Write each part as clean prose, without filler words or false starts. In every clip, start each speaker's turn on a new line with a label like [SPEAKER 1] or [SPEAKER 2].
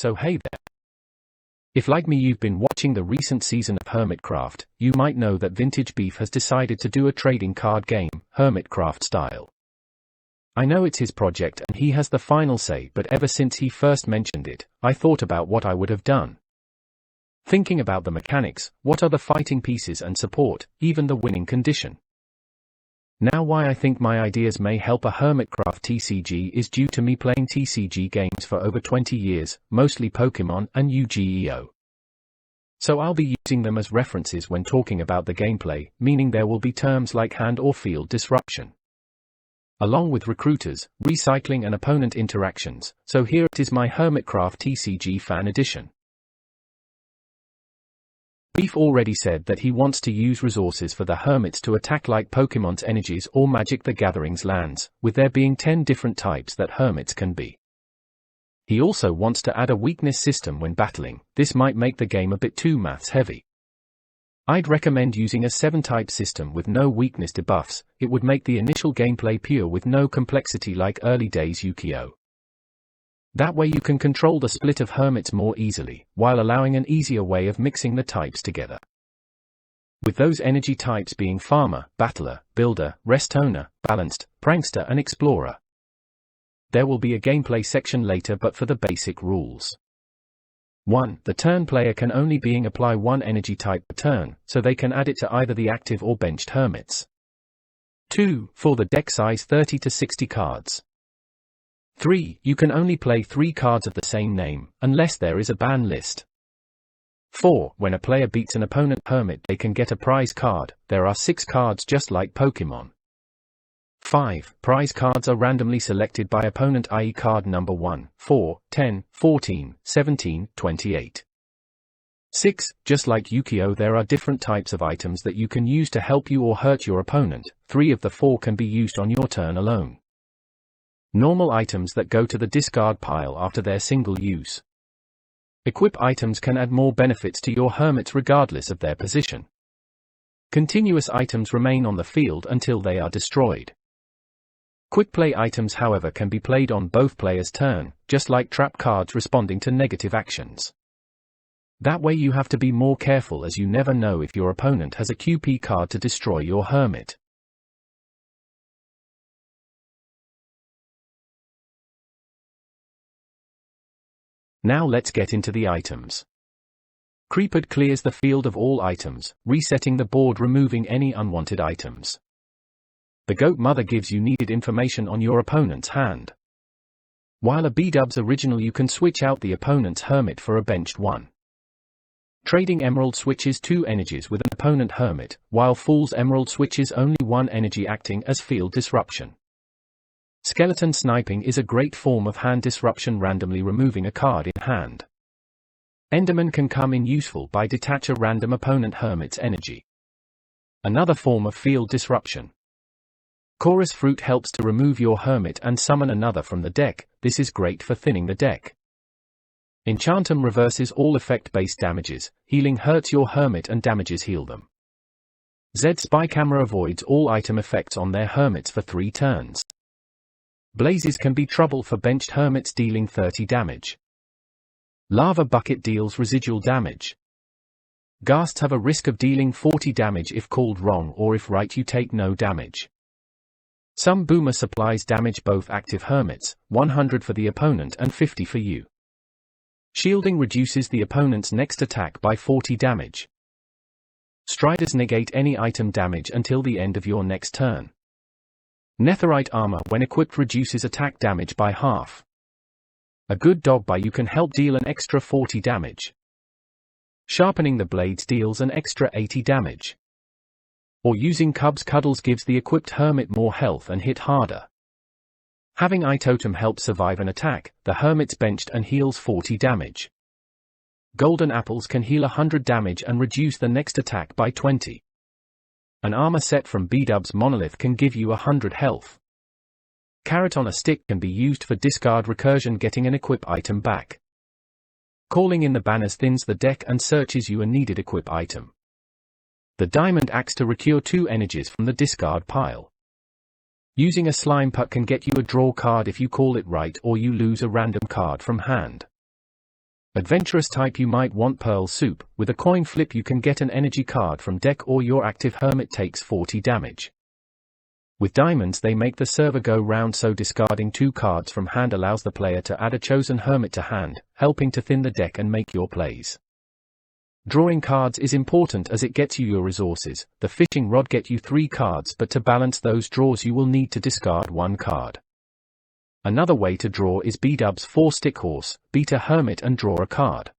[SPEAKER 1] so hey there. If like me you've been watching the recent season of Hermitcraft, you might know that Vintage Beef has decided to do a trading card game, Hermitcraft style. I know it's his project and he has the final say, but ever since he first mentioned it, I thought about what I would have done. Thinking about the mechanics, what are the fighting pieces and support, even the winning condition. Now why I think my ideas may help a Hermitcraft TCG is due to me playing TCG games for over 20 years, mostly Pokemon and Yu-Gi-Oh! So I'll be using them as references when talking about the gameplay, meaning there will be terms like hand or field disruption, along with recruiters, recycling and opponent interactions. So here it is, my Hermitcraft TCG Fan Edition. Beef already said that he wants to use resources for the Hermits to attack like Pokemon's energies or Magic the Gathering's lands, with there being 10 different types that Hermits can be. He also wants to add a weakness system when battling. This might make the game a bit too maths heavy. I'd recommend using a 7-type system with no weakness debuffs. It would make the initial gameplay pure with no complexity like early days Yu-Gi-Oh! That way you can control the split of Hermits more easily, while allowing an easier way of mixing the types together. With those energy types being Farmer, Battler, Builder, Rest Owner, Balanced, Prankster and Explorer. There will be a gameplay section later, but for the basic rules. 1. The turn player can only apply one energy type per turn, so they can add it to either the active or benched Hermits. 2. For the deck size 30 to 60 cards. 3. You can only play 3 cards of the same name, unless there is a ban list. 4. When a player beats an opponent Hermit, they can get a prize card. There are 6 cards just like Pokemon. 5. Prize cards are randomly selected by opponent, i.e. card number 1, 4, 10, 14, 17, 28. 6. Just like Yu-Gi-Oh! There are different types of items that you can use to help you or hurt your opponent. 3 of the 4 can be used on your turn alone. Normal items that go to the discard pile after their single use. Equip items can add more benefits to your Hermits regardless of their position. Continuous items remain on the field until they are destroyed. Quick play items, however, can be played on both players' turn, just like trap cards responding to negative actions. That way you have to be more careful, as you never know if your opponent has a QP card to destroy your Hermit. Now let's get into the items. Creeped clears the field of all items, resetting the board, removing any unwanted items. The Goat Mother gives you needed information on your opponent's hand. While a B-Dubs original, you can switch out the opponent's Hermit for a benched one. Trading Emerald switches 2 energies with an opponent Hermit, while Fool's Emerald switches only 1 energy, acting as field disruption. Skeleton Sniping is a great form of hand disruption, randomly removing a card in hand. Enderman can come in useful by detach a random opponent Hermit's energy. Another form of field disruption. Chorus Fruit helps to remove your Hermit and summon another from the deck. This is great for thinning the deck. Enchantum reverses all effect-based damages. Healing hurts your Hermit and damages heal them. Zed Spy Camera avoids all item effects on their Hermits for 3 turns. Blazes can be trouble for benched Hermits, dealing 30 damage. Lava Bucket deals residual damage. Ghasts have a risk of dealing 40 damage if called wrong, or if right you take no damage. Some Boomer supplies damage both active Hermits, 100 for the opponent and 50 for you. Shielding reduces the opponent's next attack by 40 damage. Striders negate any item damage until the end of your next turn. Netherite Armor, when equipped, reduces attack damage by half. A Good Dog by you can help deal an extra 40 damage. Sharpening the Blades deals an extra 80 damage. Or using Cubs Cuddles gives the equipped Hermit more health and hit harder. Having Eye Totem helps survive an attack. The Hermit's benched and heals 40 damage. Golden Apples can heal 100 damage and reduce the next attack by 20. An armor set from B-Dubs Monolith can give you 100 health. Carrot on a Stick can be used for discard recursion, getting an equip item back. Calling in the Banners thins the deck and searches you a needed equip item. The Diamond Axe to recure 2 energies from the discard pile. Using a Slime Putt can get you a draw card if you call it right, or you lose a random card from hand. Adventurous type, you might want Pearl Soup. With a coin flip you can get an energy card from deck, or your active hermit takes 40 damage. With diamonds they make the server go round, so discarding 2 cards from hand allows the player to add a chosen hermit to hand, helping to thin the deck and make your plays. Drawing cards is important as it gets you your resources. The fishing rod get you 3 cards, but to balance those draws you will need to discard 1 card. Another way to draw is B-dubs 4 stick horse, beat a hermit and draw a card.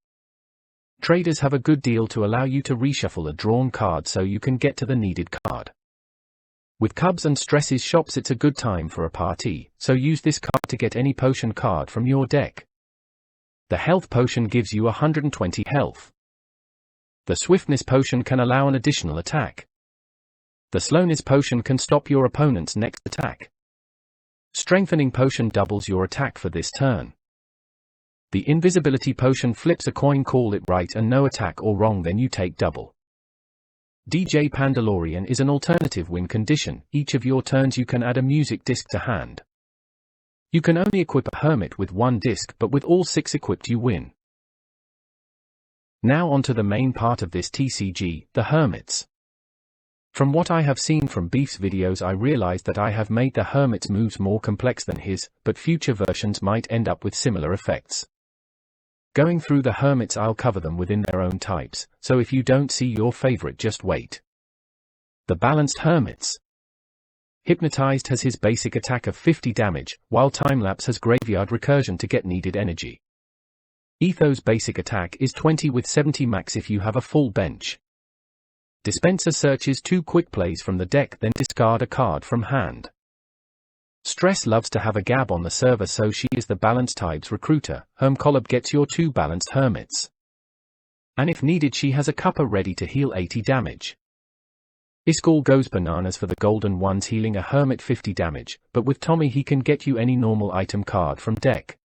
[SPEAKER 1] Traders have a good deal to allow you to reshuffle a drawn card so you can get to the needed card. With Cubs and Stresses shops it's a good time for a party, so use this card to get any potion card from your deck. The health potion gives you 120 health. The swiftness potion can allow an additional attack. The slowness potion can stop your opponent's next attack. Strengthening potion doubles your attack for this turn. The invisibility potion flips a coin, call it right and no attack or wrong, then you take double. DJ Pandalorian is an alternative win condition. Each of your turns you can add a music disc to hand. You can only equip a hermit with 1 disc, but with all 6 equipped you win. Now onto the main part of this TCG, the hermits. From what I have seen from Beef's videos I realized that I have made the hermit's moves more complex than his, but future versions might end up with similar effects. Going through the hermits I'll cover them within their own types, so if you don't see your favorite just wait. The balanced hermits. Hypnotized has his basic attack of 50 damage, while Timelapse has graveyard recursion to get needed energy. Etho's basic attack is 20 with 70 max if you have a full bench. Dispenser searches 2 quick plays from the deck, then discard a card from hand. Stress loves to have a gab on the server, so she is the balanced type's recruiter. Hermcolob gets your 2 balanced hermits. And if needed she has a cuppa ready to heal 80 damage. Iskall goes bananas for the golden ones, healing a hermit 50 damage, but with Tommy he can get you any normal item card from deck.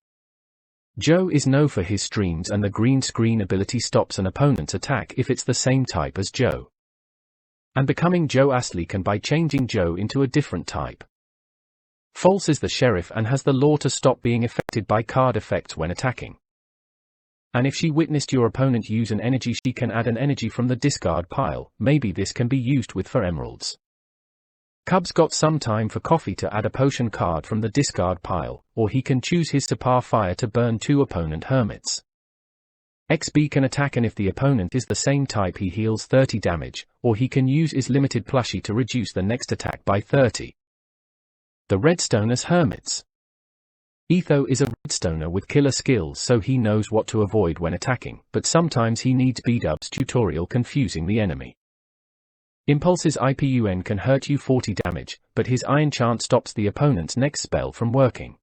[SPEAKER 1] Joe is known for his streams, and the green screen ability stops an opponent's attack if it's the same type as Joe. And becoming Joe Astley can by changing Joe into a different type. False is the sheriff and has the law to stop being affected by card effects when attacking. And if she witnessed your opponent use an energy she can add an energy from the discard pile. Maybe this can be used with for emeralds. Cub's got some time for coffee to add a potion card from the discard pile, or he can choose his Sapar Fire to burn 2 opponent hermits. XB can attack, and if the opponent is the same type he heals 30 damage, or he can use his limited plushie to reduce the next attack by 30. The Redstoner's hermits. Etho is a redstoner with killer skills, so he knows what to avoid when attacking, but sometimes he needs B-dubs tutorial confusing the enemy. Impulse's IPUN can hurt you 40 damage, but his Iron Chant stops the opponent's next spell from working.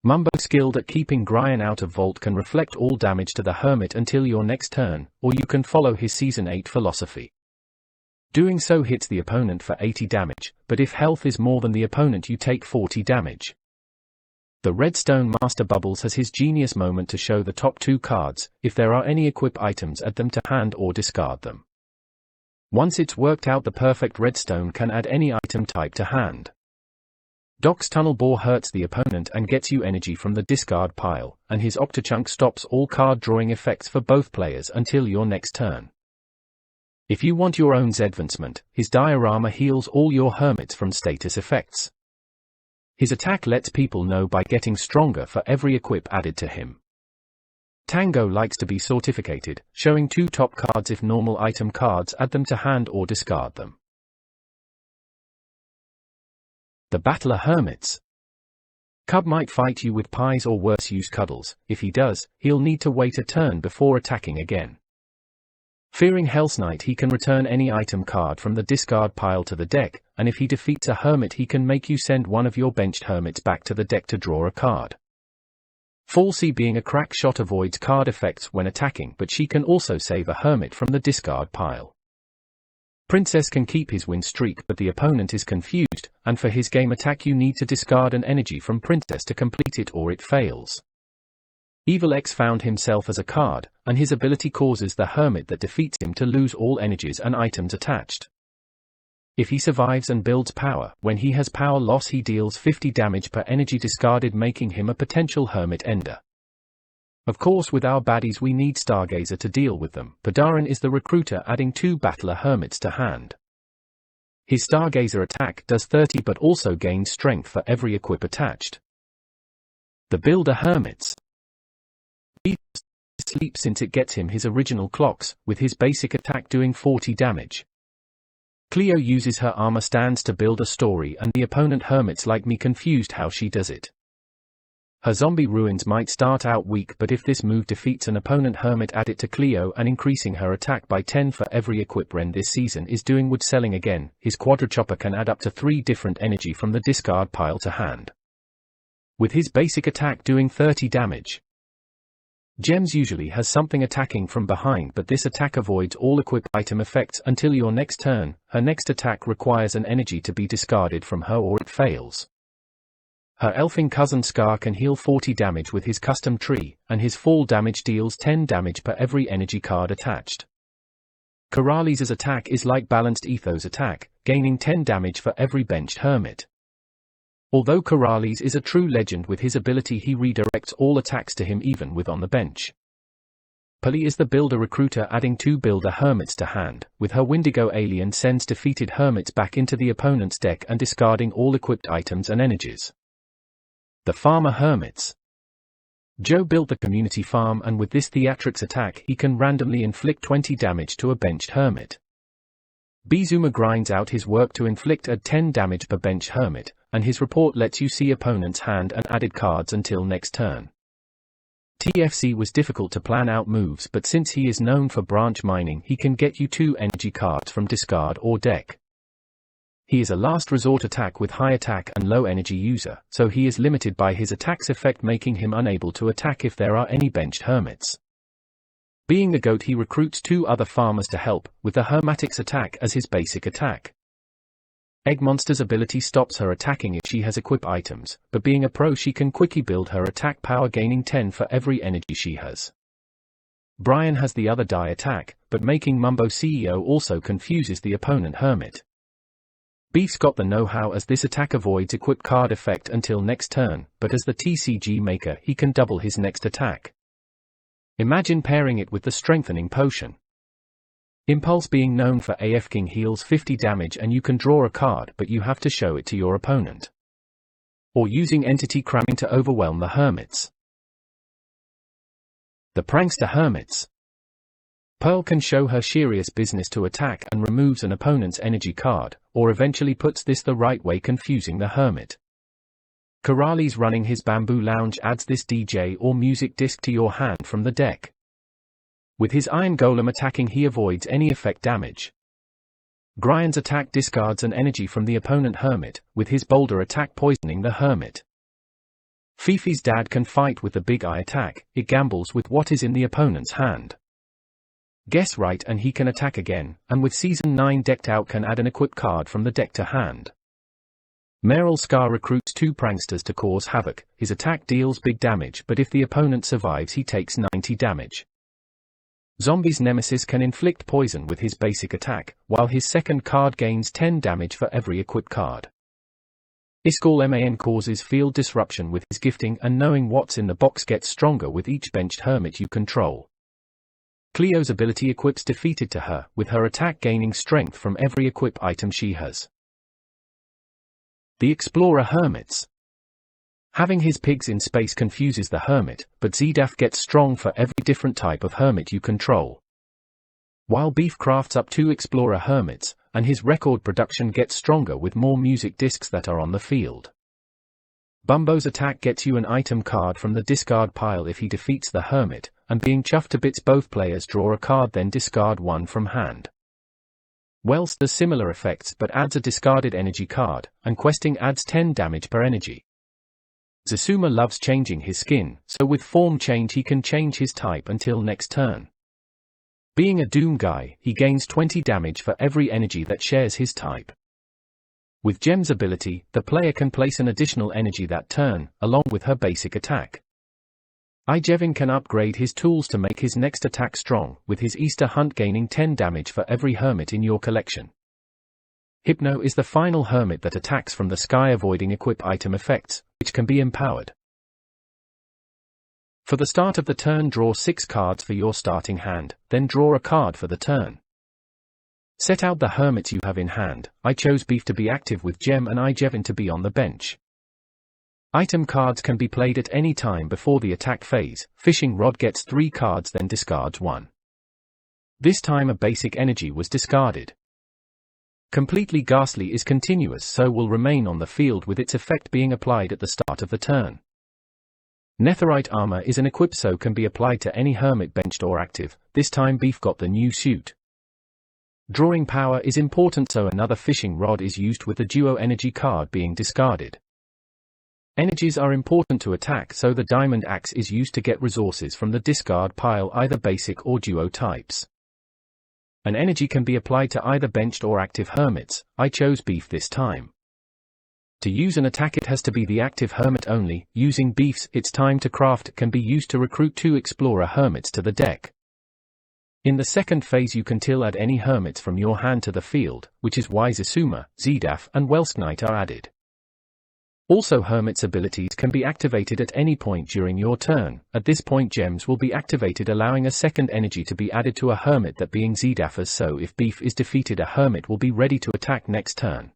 [SPEAKER 1] Mumbo, skilled at keeping Gryan out of vault, can reflect all damage to the hermit until your next turn, or you can follow his Season 8 philosophy. Doing so hits the opponent for 80 damage, but if health is more than the opponent you take 40 damage. The Redstone Master Bubbles has his genius moment to show the top 2 cards. If there are any equip items, add them to hand or discard them. Once it's worked out, the perfect redstone can add any item type to hand. Doc's Tunnel Bore hurts the opponent and gets you energy from the discard pile, and his Octochunk stops all card drawing effects for both players until your next turn. If you want your own advancement, his Diorama heals all your hermits from status effects. His attack lets people know by getting stronger for every equip added to him. Tango likes to be sortificated, showing 2 top cards. If normal item cards, add them to hand or discard them. The Battler Hermits. Cub might fight you with pies or worse use cuddles. If he does, he'll need to wait a turn before attacking again. Fearing Hell's Knight, he can return any item card from the discard pile to the deck, and if he defeats a hermit he can make you send one of your benched hermits back to the deck to draw a card. Falsey, being a crack shot, avoids card effects when attacking, but she can also save a hermit from the discard pile. Princess can keep his win streak, but the opponent is confused, and for his game attack you need to discard an energy from Princess to complete it or it fails. Evil X found himself as a card, and his ability causes the hermit that defeats him to lose all energies and items attached. If he survives and builds power, when he has power loss he deals 50 damage per energy discarded, making him a potential hermit ender. Of course with our baddies we need Stargazer to deal with them. Padaran is the recruiter adding 2 Battler Hermits to hand. His Stargazer attack does 30 but also gains strength for every equip attached. The Builder Hermits. Beef sleeps since it gets him his original clocks, with his basic attack doing 40 damage. Cleo uses her armor stands to build a story and the opponent hermits like me confused how she does it. Her zombie ruins might start out weak but if this move defeats an opponent hermit add it to Cleo and increasing her attack by 10 for every equip Ren this season is doing wood selling again. His quadra-chopper can add up to 3 different energy from the discard pile to hand. With his basic attack doing 30 damage. Gems usually has something attacking from behind but this attack avoids all equip item effects until your next turn. Her next attack requires an energy to be discarded from her or it fails. Her elfin cousin Scar can heal 40 damage with his custom tree, and his fall damage deals 10 damage per every energy card attached. Corrales' attack is like Balanced Ethos attack, gaining 10 damage for every benched hermit. Although Corrales is a true legend with his ability he redirects all attacks to him even with on the bench. Pali is the builder recruiter adding 2 builder hermits to hand, with her Windigo alien sends defeated hermits back into the opponent's deck and discarding all equipped items and energies. The Farmer Hermits. Joe built the community farm and with this Theatrix attack he can randomly inflict 20 damage to a benched hermit. Bizuma grinds out his work to inflict a 10 damage per bench hermit, and his report lets you see opponent's hand and added cards until next turn. TFC was difficult to plan out moves but since he is known for branch mining he can get you 2 energy cards from discard or deck. He is a last resort attack with high attack and low energy user, so he is limited by his attack's effect making him unable to attack if there are any benched hermits. Being the goat he recruits 2 other farmers to help, with the Hermatix attack as his basic attack. Egg Monster's ability stops her attacking if she has equip items, but being a pro she can quickly build her attack power gaining 10 for every energy she has. Brian has the other die attack, but making Mumbo CEO also confuses the opponent hermit. Beef's got the know-how as this attack avoids equip card effect until next turn, but as the TCG maker he can double his next attack. Imagine pairing it with the strengthening potion. Impulse being known for AF King heals 50 damage and you can draw a card but you have to show it to your opponent. Or using entity cramming to overwhelm the hermits. The Prankster Hermits. Pearl can show her serious business to attack and removes an opponent's energy card, or eventually puts this the right way confusing the hermit. Corrales running his Bamboo Lounge adds this DJ or music disc to your hand from the deck. With his Iron Golem attacking he avoids any effect damage. Gryan's attack discards an energy from the opponent hermit, with his Boulder attack poisoning the hermit. Fifi's dad can fight with the Big Eye attack, it gambles with what is in the opponent's hand. Guess right and he can attack again, and with Season 9 decked out can add an equip card from the deck to hand. Meryl Scar recruits 2 pranksters to cause havoc, his attack deals big damage but if the opponent survives he takes 90 damage. Zombie's Nemesis can inflict poison with his basic attack, while his second card gains 10 damage for every equipped card. Iskall Man causes field disruption with his gifting and knowing what's in the box gets stronger with each benched hermit you control. Cleo's ability equips defeated to her, with her attack gaining strength from every equip item she has. The Explorer Hermits. Having his pigs in space confuses the hermit, but Zdaf gets strong for every different type of hermit you control. While Beef crafts up 2 Explorer Hermits, and his record production gets stronger with more music discs that are on the field. Bumbo's attack gets you an item card from the discard pile if he defeats the hermit, and being chuffed to bits both players draw a card then discard one from hand. Wells does similar effects but adds a discarded energy card, and questing adds 10 damage per energy. Zasuma loves changing his skin, so with form change he can change his type until next turn. Being a Doom guy, he gains 20 damage for every energy that shares his type. With Gem's ability, the player can place an additional energy that turn, along with her basic attack. Ijevin can upgrade his tools to make his next attack strong, with his Easter Hunt gaining 10 damage for every hermit in your collection. Hypno is the final hermit that attacks from the sky avoiding equip item effects, which can be empowered. For the start of the turn, draw 6 cards for your starting hand, then draw a card for the turn. Set out the hermits you have in hand. I chose Beef to be active with Gem and Jevin to be on the bench. Item cards can be played at any time before the attack phase. Fishing Rod gets 3 cards, then discards 1. This time a basic energy was discarded. Completely Ghastly is continuous, so will remain on the field with its effect being applied at the start of the turn. Netherite Armor is an equip, so can be applied to any hermit benched or active. This time Beef got the new suit. Drawing Power is important, so another Fishing Rod is used with the duo energy card being discarded. Energies are important to attack, so the Diamond Axe is used to get resources from the discard pile, either basic or duo types. An energy can be applied to either benched or active hermits. I chose Beef this time. To use an attack, it has to be the active hermit only. Using Beef's It's Time to Craft can be used to recruit 2 explorer hermits to the deck. In the second phase you can add any hermits from your hand to the field, which is why Zisuma, Zedaf and Welsknight are added. Also, hermits' abilities can be activated at any point during your turn. At this point gems will be activated, allowing a second energy to be added to a hermit, that being Zedaf's, so if Beef is defeated a hermit will be ready to attack next turn.